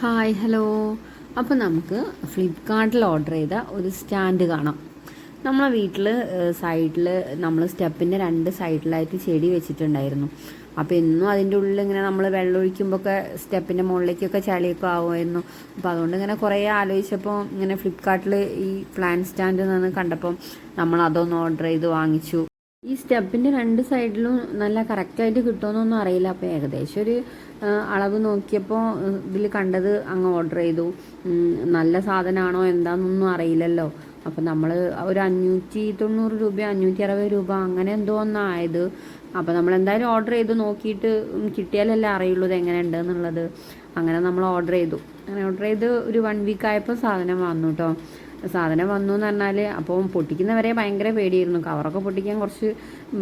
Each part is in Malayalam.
Hi hello. അപ്പോൾ നമുക്ക് ഫ്ലിപ്കാർട്ടിൽ ഓർഡർ ചെയ്ത ഒരു സ്റ്റാൻഡ് കാണാം. നമ്മളെ വീട്ടിൽ സൈഡിൽ നമ്മൾ സ്റ്റെപ്പിൻ്റെ രണ്ട് സൈഡിലായിട്ട് ചെടി വെച്ചിട്ടുണ്ടായിരുന്നു. അപ്പോൾ എന്നും അതിൻ്റെ ഉള്ളിൽ ഇങ്ങനെ നമ്മൾ വെള്ളം ഒഴിക്കുമ്പോഴൊക്കെ സ്റ്റെപ്പിൻ്റെ മുകളിലേക്കൊക്കെ ചളിയൊക്കെ ആവുമായിരുന്നു. അപ്പോൾ അതുകൊണ്ട് ഇങ്ങനെ കുറേ ആലോചിച്ചപ്പോൾ ഇങ്ങനെ ഫ്ലിപ്കാർട്ടിൽ ഈ പ്ലാൻ സ്റ്റാൻഡ് നിന്ന് കണ്ടപ്പം നമ്മൾ അതൊന്ന് ഓർഡർ ചെയ്ത് വാങ്ങിച്ചു. ഈ സ്റ്റെപ്പിൻ്റെ രണ്ട് സൈഡിലും നല്ല കറക്റ്റായിട്ട് കിട്ടുമെന്നൊന്നും അറിയില്ല. അപ്പോൾ ഏകദേശം ഒരു അളവ് നോക്കിയപ്പോൾ ഇതിൽ കണ്ടത് അങ്ങ് ഓർഡർ ചെയ്തു. നല്ല സാധനമാണോ എന്താണെന്നൊന്നും അറിയില്ലല്ലോ. അപ്പോൾ നമ്മൾ ഒരു 590 രൂപ 560 രൂപ അങ്ങനെ എന്തോ ഒന്നായത്. അപ്പോൾ നമ്മൾ എന്തായാലും ഓർഡർ ചെയ്ത് നോക്കിയിട്ട് കിട്ടിയാലല്ലേ അറിയുള്ളൂ ഇത് എങ്ങനെ ഉണ്ടെന്നുള്ളത്. അങ്ങനെ നമ്മൾ ഓർഡർ ചെയ്തു. അങ്ങനെ ഓർഡർ ചെയ്ത് ഒരു 1 വീക്ക് ആയപ്പോൾ സാധനം വന്നു കേട്ടോ. സാധനം വന്നു എന്ന് പറഞ്ഞാൽ അപ്പോൾ പൊട്ടിക്കുന്നവരെ ഭയങ്കര പേടിയായിരുന്നു. കവറൊക്കെ പൊട്ടിക്കാൻ കുറച്ച്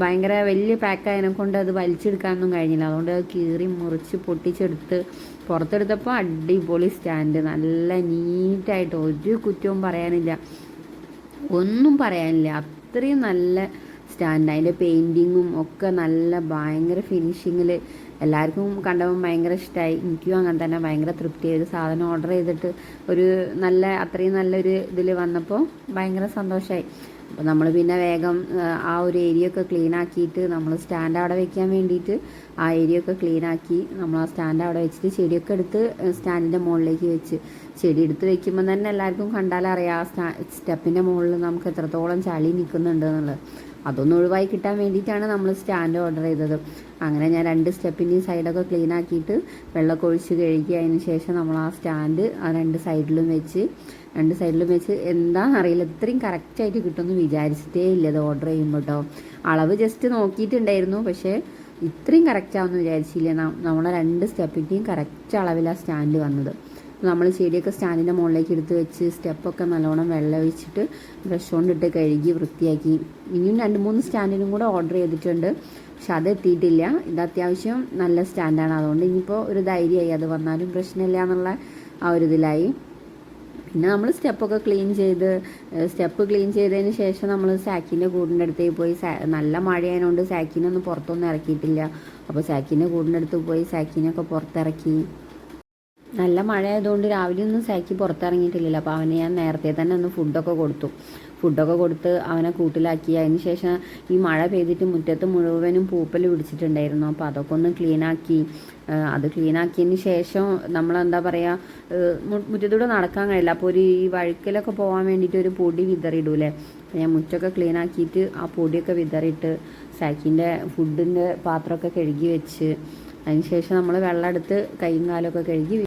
ഭയങ്കര വലിയ പാക്കായതിനെ കൊണ്ട് അത് വലിച്ചെടുക്കാനൊന്നും കഴിഞ്ഞില്ല. അതുകൊണ്ട് അത് കീറി മുറിച്ച് പൊട്ടിച്ചെടുത്ത് പുറത്തെടുത്തപ്പോൾ അടിപൊളി സ്റ്റാൻഡ്, നല്ല നീറ്റായിട്ട്, ഒരു കുറ്റവും പറയാനില്ല, ഒന്നും പറയാനില്ല. അത്രയും നല്ല സ്റ്റാൻഡ്. അതിൻ്റെ പെയിൻറ്റിങ്ങും ഒക്കെ നല്ല ഭയങ്കര ഫിനിഷിങ്ങിൽ എല്ലാവർക്കും കണ്ടപ്പോൾ ഭയങ്കര ഇഷ്ടമായി. എനിക്കും അങ്ങനെ തന്നെ ഭയങ്കര തൃപ്തിയായി. ഒരു സാധനം ഓർഡർ ചെയ്തിട്ട് ഒരു നല്ല അത്രയും നല്ലൊരു ഇതിൽ വന്നപ്പോൾ ഭയങ്കര സന്തോഷമായി. അപ്പോൾ നമ്മൾ പിന്നെ വേഗം ആ ഒരു ഏരിയ ഒക്കെ ക്ലീൻ ആക്കിയിട്ട് നമ്മൾ സ്റ്റാൻഡ് അവിടെ വെക്കാൻ വേണ്ടിയിട്ട് ആ ഏരിയ ഒക്കെ ക്ലീൻ ആക്കി നമ്മൾ ആ സ്റ്റാൻഡ് അവിടെ വെച്ചിട്ട് ചെടിയൊക്കെ എടുത്ത് സ്റ്റാൻഡിൻ്റെ മുകളിലേക്ക് വെച്ച്. ചെടി എടുത്ത് വെക്കുമ്പോൾ തന്നെ എല്ലാവർക്കും കണ്ടാലറിയാം ആ സ്റ്റെപ്പിൻ്റെ മുകളിൽ നമുക്ക് എത്രത്തോളം ചളി നിൽക്കുന്നുണ്ട് എന്നുള്ളത്. അതൊന്നും ഒഴിവായി കിട്ടാൻ വേണ്ടിയിട്ടാണ് നമ്മൾ സ്റ്റാൻഡ് ഓർഡർ ചെയ്തത്. അങ്ങനെ ഞാൻ 2 സ്റ്റെപ്പിൻ്റെയും സൈഡൊക്കെ ക്ലീൻ ആക്കിയിട്ട് വെള്ളമൊക്കെ ഒഴിച്ച് കഴുകി അതിന് ശേഷം നമ്മൾ ആ സ്റ്റാൻഡ് ആ 2 സൈഡിലും വെച്ച് എന്താണെന്നറിയില്ല, ഇത്രയും കറക്റ്റായിട്ട് കിട്ടുമെന്ന് വിചാരിച്ചിട്ടേ ഇല്ല ഇത് ഓർഡർ ചെയ്യുമ്പോൾ കേട്ടോ. അളവ് ജസ്റ്റ് നോക്കിയിട്ടുണ്ടായിരുന്നു, പക്ഷേ ഇത്രയും കറക്റ്റാവുമെന്ന് വിചാരിച്ചില്ല. നമ്മളെ 2 സ്റ്റെപ്പിൻ്റെയും കറക്റ്റ് അളവിലാണ് സ്റ്റാൻഡ് വന്നത്. നമ്മൾ ചെടിയൊക്കെ സ്റ്റാൻഡിൻ്റെ മുകളിലേക്ക് എടുത്ത് വെച്ച് സ്റ്റെപ്പൊക്കെ നല്ലോണം വെള്ളം ഒഴിച്ചിട്ട് ബ്രഷ് കൊണ്ടിട്ട് കഴുകി വൃത്തിയാക്കി. ഇനിയും 2-3 സ്റ്റാൻഡിനും കൂടെ ഓർഡർ ചെയ്തിട്ടുണ്ട്, പക്ഷെ അത് എത്തിയിട്ടില്ല. ഇത് അത്യാവശ്യം നല്ല സ്റ്റാൻഡാണ്, അതുകൊണ്ട് ഇനിയിപ്പോൾ ഒരു ധൈര്യമായി, അത് വന്നാലും പ്രശ്നമില്ല എന്നുള്ള ആ ഒരു ഇതിലായി. പിന്നെ നമ്മൾ സ്റ്റെപ്പ് ക്ലീൻ ചെയ്തതിന് ശേഷം നമ്മൾ സാക്കിൻ്റെ കൂടിൻ്റെ അടുത്തേക്ക് പോയി. നല്ല മഴയായതുകൊണ്ട് സാക്കിനൊന്നും പുറത്തൊന്നും ഇറക്കിയിട്ടില്ല. അപ്പോൾ സാക്കിൻ്റെ കൂടിൻ്റെ അടുത്ത് പോയി സാക്കിനൊക്കെ പുറത്തിറക്കി. നല്ല മഴ ആയതുകൊണ്ട് രാവിലെ ഒന്നും സാക്കി പുറത്തിറങ്ങിയിട്ടില്ലല്ലോ. അപ്പോൾ അവന് ഞാൻ നേരത്തെ തന്നെ ഒന്ന് ഫുഡൊക്കെ കൊടുത്ത് അവനെ കൂട്ടിലാക്കി. അതിന് ശേഷം ഈ മഴ പെയ്തിട്ട് മുറ്റത്ത് മുഴുവനും പൂപ്പൽ പിടിച്ചിട്ടുണ്ടായിരുന്നു. അപ്പോൾ അതൊക്കെ ഒന്ന് ക്ലീനാക്കി. അത് ക്ലീനാക്കിയതിന് ശേഷം നമ്മളെന്താ പറയുക, മുറ്റത്തൂടെ നടക്കാൻ കഴിയില്ല. അപ്പോൾ ഈ വഴുക്കലൊക്കെ പോകാൻ വേണ്ടിയിട്ട് ഒരു പൊടി വിതറിയിടൂലേ. അപ്പോൾ ഞാൻ മുറ്റമൊക്കെ ക്ലീനാക്കിയിട്ട് ആ പൊടിയൊക്കെ വിതറിയിട്ട് സാക്കിൻ്റെ ഫുഡിൻ്റെ പാത്രമൊക്കെ കഴുകി വെച്ച് അതിന് ശേഷം നമ്മൾ വെള്ളം എടുത്ത് കൈയും കാലൊക്കെ കഴുകി